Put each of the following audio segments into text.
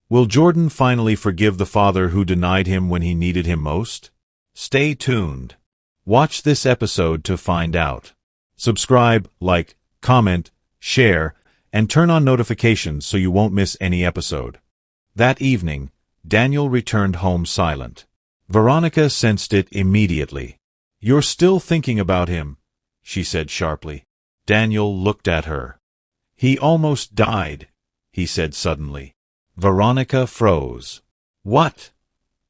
Will Jordan finally forgive the father who denied him when he needed him most? Stay tuned. Watch this episode to find out. Subscribe, like, comment, share, and turn on notifications so you won't miss any episode. That evening, Daniel returned home silent. Veronica sensed it immediately. "You're still thinking about him," she said sharply. Daniel looked at her. "He almost died," he said suddenly. Veronica froze. "What?"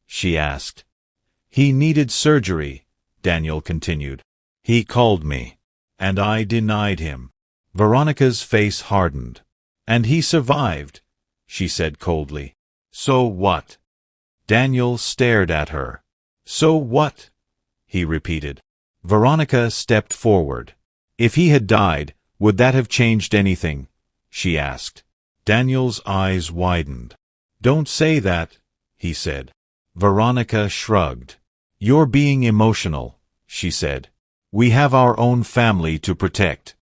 she asked. "He needed surgery," Daniel continued. "He called me, and I denied him." Veronica's face hardened. "And he survived," she said coldly. "So what?" Daniel stared at her. "So what?" he repeated. Veronica stepped forward. "If he had died, would that have changed anything?" she asked. Daniel's eyes widened. "Don't say that," he said. Veronica shrugged. "You're being emotional," she said. "We have our own family to protect."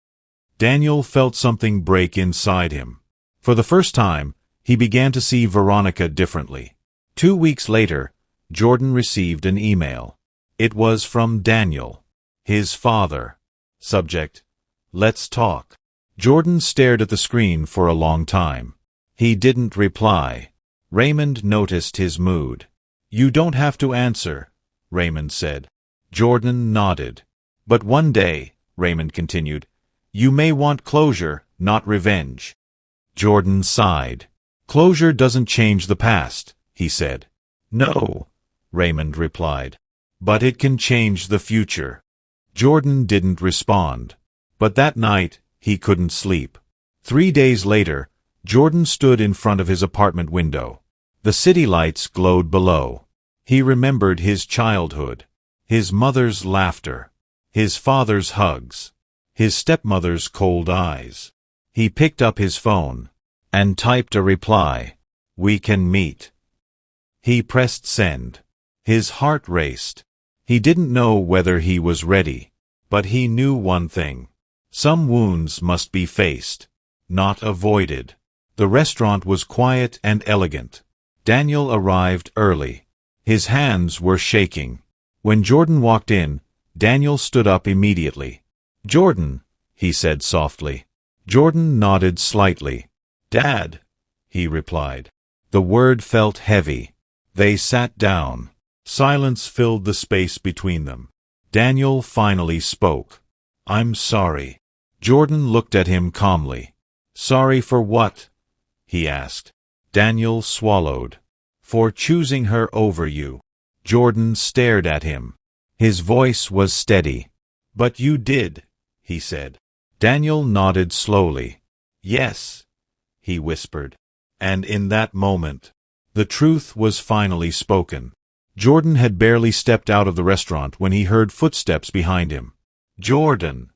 Daniel felt something break inside him. For the first time, he began to see Veronica differently. 2 weeks later, Jordan received an email. It was from Daniel, his father. Subject: "Let's talk." Jordan stared at the screen for a long time. He didn't reply. Raymond noticed his mood. "You don't have to answer," Raymond said. Jordan nodded. "But one day," Raymond continued, "you may want closure, not revenge." Jordan sighed. "Closure doesn't change the past," he said. "No," Raymond replied. "But it can change the future." Jordan didn't respond. But that night, he couldn't sleep. 3 days later, Jordan stood in front of his apartment window. The city lights glowed below. He remembered his childhood, his mother's laughter, his father's hugs, his stepmother's cold eyes. He picked up his phone and typed a reply: "We can meet." He pressed send. His heart raced. He didn't know whether he was ready, but he knew one thing. Some wounds must be faced, not avoided. The restaurant was quiet and elegant. Daniel arrived early. His hands were shaking. When Jordan walked in, Daniel stood up immediately. "Jordan," he said softly. Jordan nodded slightly. "Dad," he replied. The word felt heavy. They sat down. Silence filled the space between them. Daniel finally spoke. "I'm sorry." Jordan looked at him calmly. "Sorry for what?" he asked. Daniel swallowed. "For choosing her over you." Jordan stared at him. His voice was steady. "But you did," he said. Daniel nodded slowly. "Yes," he whispered. And in that moment, the truth was finally spoken. Jordan had barely stepped out of the restaurant when he heard footsteps behind him. "Jordan!"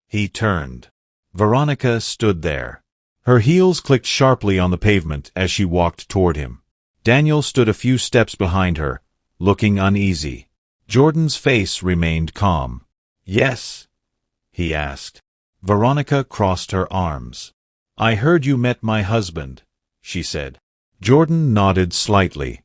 He turned. Veronica stood there. Her heels clicked sharply on the pavement as she walked toward him. Daniel stood a few steps behind her, looking uneasy. Jordan's face remained calm. "Yes?" he asked. Veronica crossed her arms. "I heard you met my husband," she said. Jordan nodded slightly.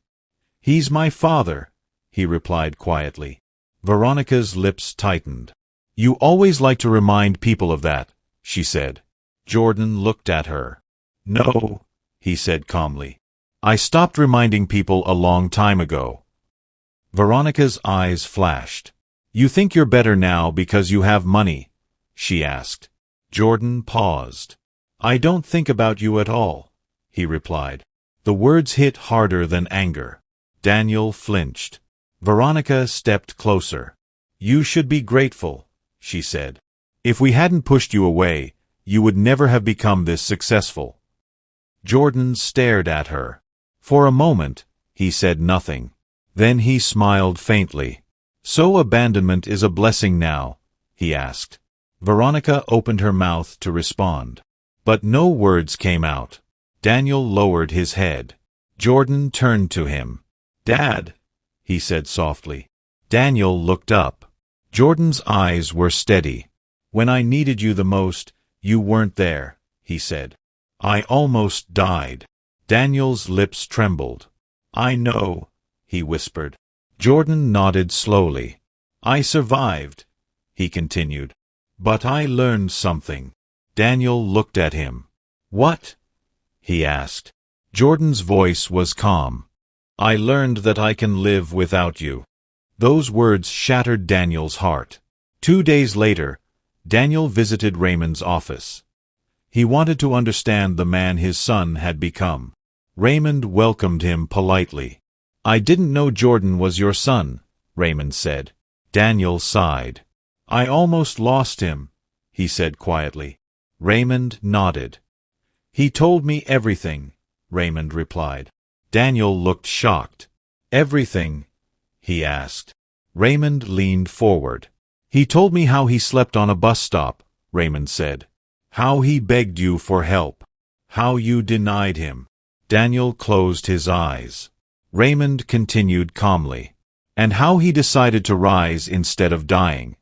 "He's my father," he replied quietly. Veronica's lips tightened. "You always like to remind people of that," she said. Jordan looked at her. "No," he said calmly. "I stopped reminding people a long time ago." Veronica's eyes flashed. "You think you're better now because you have money?" she asked. Jordan paused. "I don't think about you at all," he replied. The words hit harder than anger. Daniel flinched. Veronica stepped closer. "You should be grateful," she said. "If we hadn't pushed you away, you would never have become this successful." Jordan stared at her. For a moment, he said nothing. Then he smiled faintly. "So abandonment is a blessing now?" he asked. Veronica opened her mouth to respond. But no words came out. Daniel lowered his head. Jordan turned to him. "Dad," he said softly. Daniel looked up. Jordan's eyes were steady. "When I needed you the most, you weren't there," he said. "I almost died." Daniel's lips trembled. "I know," he whispered. Jordan nodded slowly. "I survived," he continued. "But I learned something." Daniel looked at him. "What?" he asked. Jordan's voice was calm. "I learned that I can live without you." Those words shattered Daniel's heart. 2 days later, Daniel visited Raymond's office. He wanted to understand the man his son had become. Raymond welcomed him politely. "I didn't know Jordan was your son," Raymond said. Daniel sighed. "I almost lost him," he said quietly. Raymond nodded. "He told me everything," Raymond replied. Daniel looked shocked. "Everything?" he asked. Raymond leaned forward. "He told me how he slept on a bus stop," Raymond said. "How he begged you for help. How you denied him." Daniel closed his eyes. Raymond continued calmly. "And how he decided to rise instead of dying."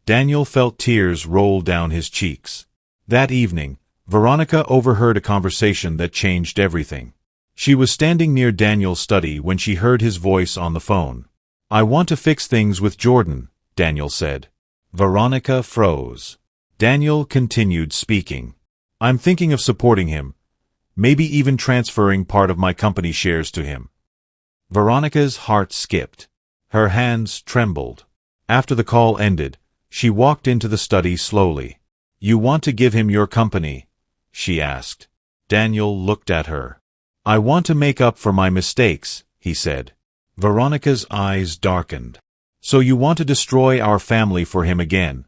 Daniel felt tears roll down his cheeks. That evening, Veronica overheard a conversation that changed everything. She was standing near Daniel's study when she heard his voice on the phone. "I want to fix things with Jordan," Daniel said. Veronica froze. Daniel continued speaking. "I'm thinking of supporting him, maybe even transferring part of my company shares to him." Veronica's heart skipped. Her hands trembled. After the call ended, she walked into the study slowly. "You want to give him your company?" she asked. Daniel looked at her. "I want to make up for my mistakes," he said. Veronica's eyes darkened. "So you want to destroy our family for him again?"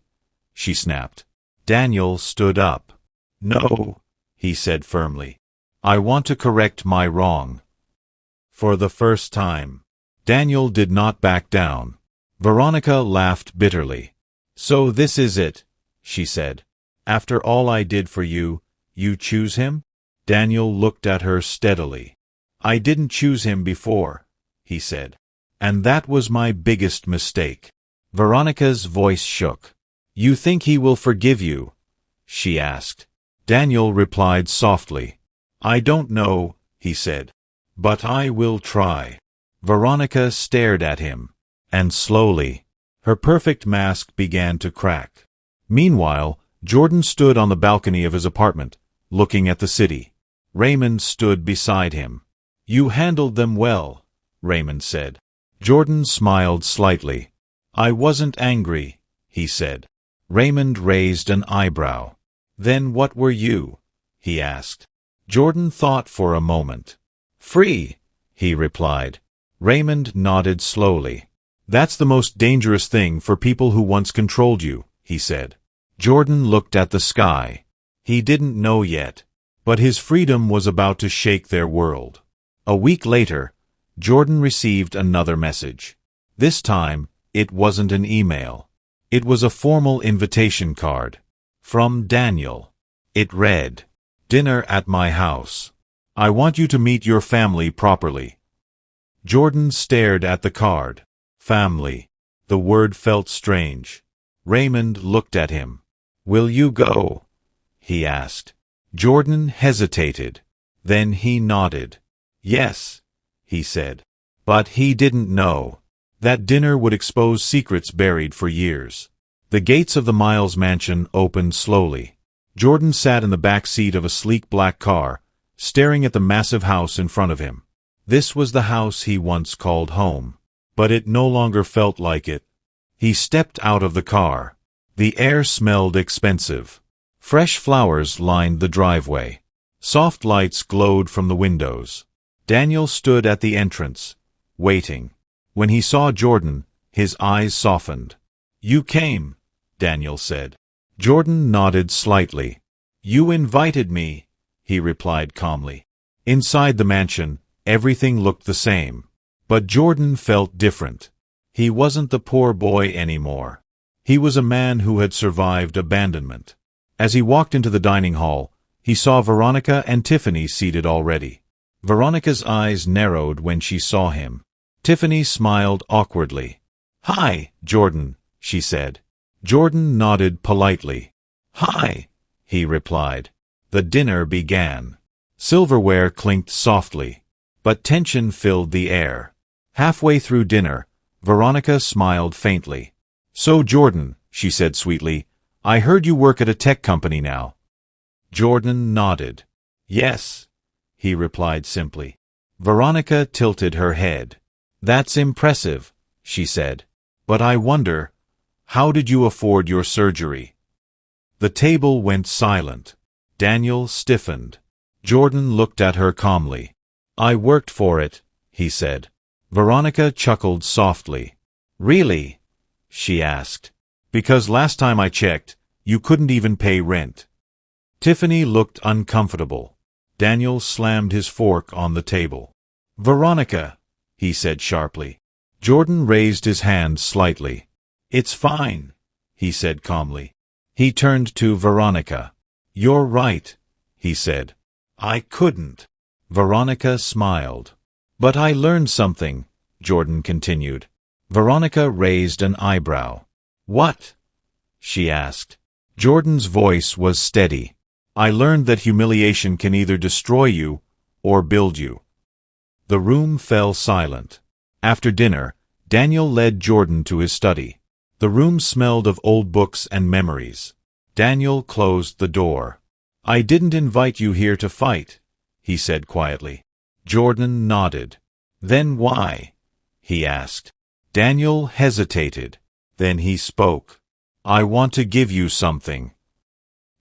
she snapped. Daniel stood up. "No," he said firmly. "I want to correct my wrong." For the first time, Daniel did not back down. Veronica laughed bitterly. "So this is it," she said. "After all I did for you, you choose him?" Daniel looked at her steadily. "I didn't choose him before," he said. "And that was my biggest mistake." Veronica's voice shook. "You think he will forgive you?" she asked. Daniel replied softly. "I don't know," he said. "But I will try." Veronica stared at him, and slowly, her perfect mask began to crack. Meanwhile, Jordan stood on the balcony of his apartment, looking at the city. Raymond stood beside him. "You handled them well," Raymond said. Jordan smiled slightly. "I wasn't angry," he said. Raymond raised an eyebrow. "Then what were you?" he asked. Jordan thought for a moment. "Free," he replied. Raymond nodded slowly. "That's the most dangerous thing for people who once controlled you," he said. Jordan looked at the sky. He didn't know yet, but his freedom was about to shake their world. A week later, Jordan received another message. This time, it wasn't an email. It was a formal invitation card. From Daniel. It read, "Dinner at my house. I want you to meet your family properly." Jordan stared at the card. Family. The word felt strange. Raymond looked at him. "Will you go?" he asked. Jordan hesitated. Then he nodded. "Yes," he said. But he didn't know. That dinner would expose secrets buried for years. The gates of the Miles mansion opened slowly. Jordan sat in the back seat of a sleek black car, staring at the massive house in front of him. This was the house he once called home. But it no longer felt like it. He stepped out of the car. The air smelled expensive. Fresh flowers lined the driveway. Soft lights glowed from the windows. Daniel stood at the entrance, waiting. When he saw Jordan, his eyes softened. "You came," Daniel said. Jordan nodded slightly. "You invited me," he replied calmly. Inside the mansion, everything looked the same. But Jordan felt different. He wasn't the poor boy anymore. He was a man who had survived abandonment. As he walked into the dining hall, he saw Veronica and Tiffany seated already. Veronica's eyes narrowed when she saw him. Tiffany smiled awkwardly. "Hi, Jordan," she said. Jordan nodded politely. "Hi," he replied. The dinner began. Silverware clinked softly, but tension filled the air. Halfway through dinner, Veronica smiled faintly. "So, Jordan," she said sweetly, "I heard you work at a tech company now." Jordan nodded. "Yes," he replied simply. Veronica tilted her head. "That's impressive," she said. "But I wonder, how did you afford your surgery?" The table went silent. Daniel stiffened. Jordan looked at her calmly. "I worked for it," he said. Veronica chuckled softly. "Really?" she asked. "Because last time I checked, you couldn't even pay rent." Tiffany looked uncomfortable. Daniel slammed his fork on the table. "Veronica," he said sharply. Jordan raised his hand slightly. "It's fine," he said calmly. He turned to Veronica. "You're right," he said. "I couldn't." Veronica smiled. "But I learned something," Jordan continued. Veronica raised an eyebrow. "What?" she asked. Jordan's voice was steady. "I learned that humiliation can either destroy you or build you." The room fell silent. After dinner, Daniel led Jordan to his study. The room smelled of old books and memories. Daniel closed the door. "I didn't invite you here to fight," he said quietly. Jordan nodded. "Then why?" he asked. Daniel hesitated. Then he spoke. "I want to give you something."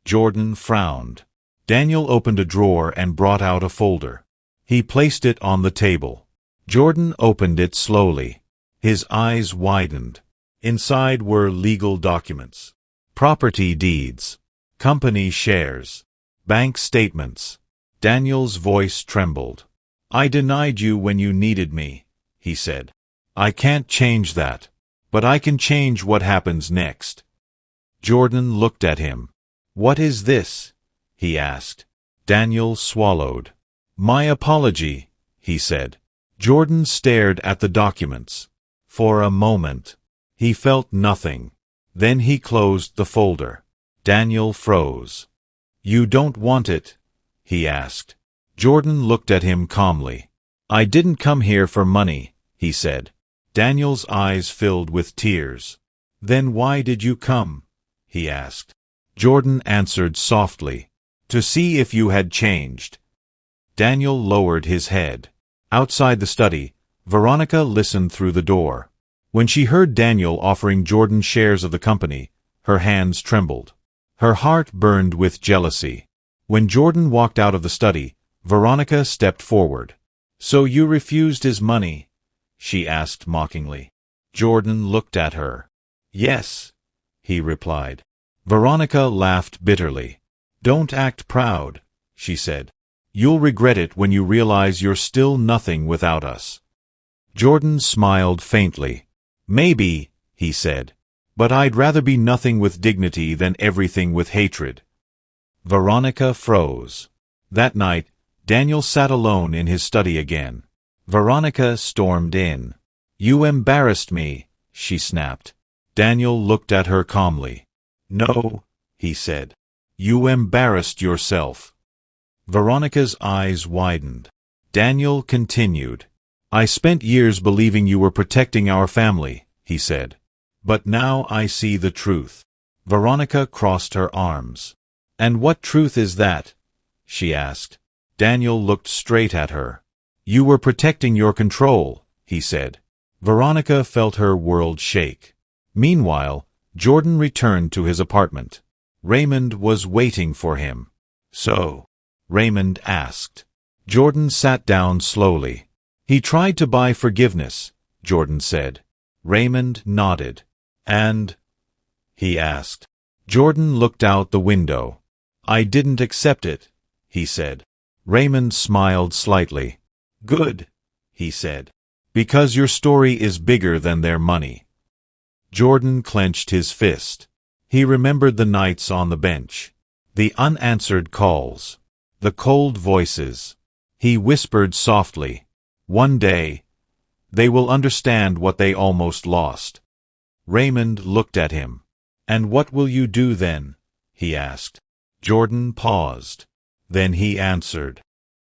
Jordan frowned. Daniel opened a drawer and brought out a folder. He placed it on the table. Jordan opened it slowly. His eyes widened. Inside were legal documents, property deeds, company shares, bank statements. Daniel's voice trembled. "I denied you when you needed me," he said. "I can't change that, but I can change what happens next." Jordan looked at him. "What is this?" he asked. Daniel swallowed. "My apology," he said. Jordan stared at the documents. For a moment, he felt nothing. Then he closed the folder. Daniel froze. "You don't want it?" he asked. Jordan looked at him calmly. "I didn't come here for money," he said. Daniel's eyes filled with tears. "Then why did you come?" he asked. Jordan answered softly. "To see if you had changed." Daniel lowered his head. Outside the study, Veronica listened through the door. When she heard Daniel offering Jordan shares of the company, her hands trembled. Her heart burned with jealousy. When Jordan walked out of the study, Veronica stepped forward. "So you refused his money?" she asked mockingly. Jordan looked at her. "Yes," he replied. Veronica laughed bitterly. "Don't act proud," she said. "You'll regret it when you realize you're still nothing without us." Jordan smiled faintly. "Maybe," he said, "but I'd rather be nothing with dignity than everything with hatred." Veronica froze. That night, Daniel sat alone in his study again. Veronica stormed in. "You embarrassed me," she snapped. Daniel looked at her calmly. "No," he said. "You embarrassed yourself." Veronica's eyes widened. Daniel continued. "I spent years believing you were protecting our family," he said. "But now I see the truth." Veronica crossed her arms. "And what truth is that?" she asked. Daniel looked straight at her. "You were protecting your control," he said. Veronica felt her world shake. Meanwhile, Jordan returned to his apartment. Raymond was waiting for him. "So?" Raymond asked. Jordan sat down slowly. "He tried to buy forgiveness," Jordan said. Raymond nodded. "And?" he asked. Jordan looked out the window. "I didn't accept it," he said. Raymond smiled slightly. "Good," he said. "Because your story is bigger than their money." Jordan clenched his fist. He remembered the nights on the bench, the unanswered calls, the cold voices. He whispered softly, "One day, they will understand what they almost lost." Raymond looked at him. "And what will you do then?" he asked. Jordan paused. Then he answered,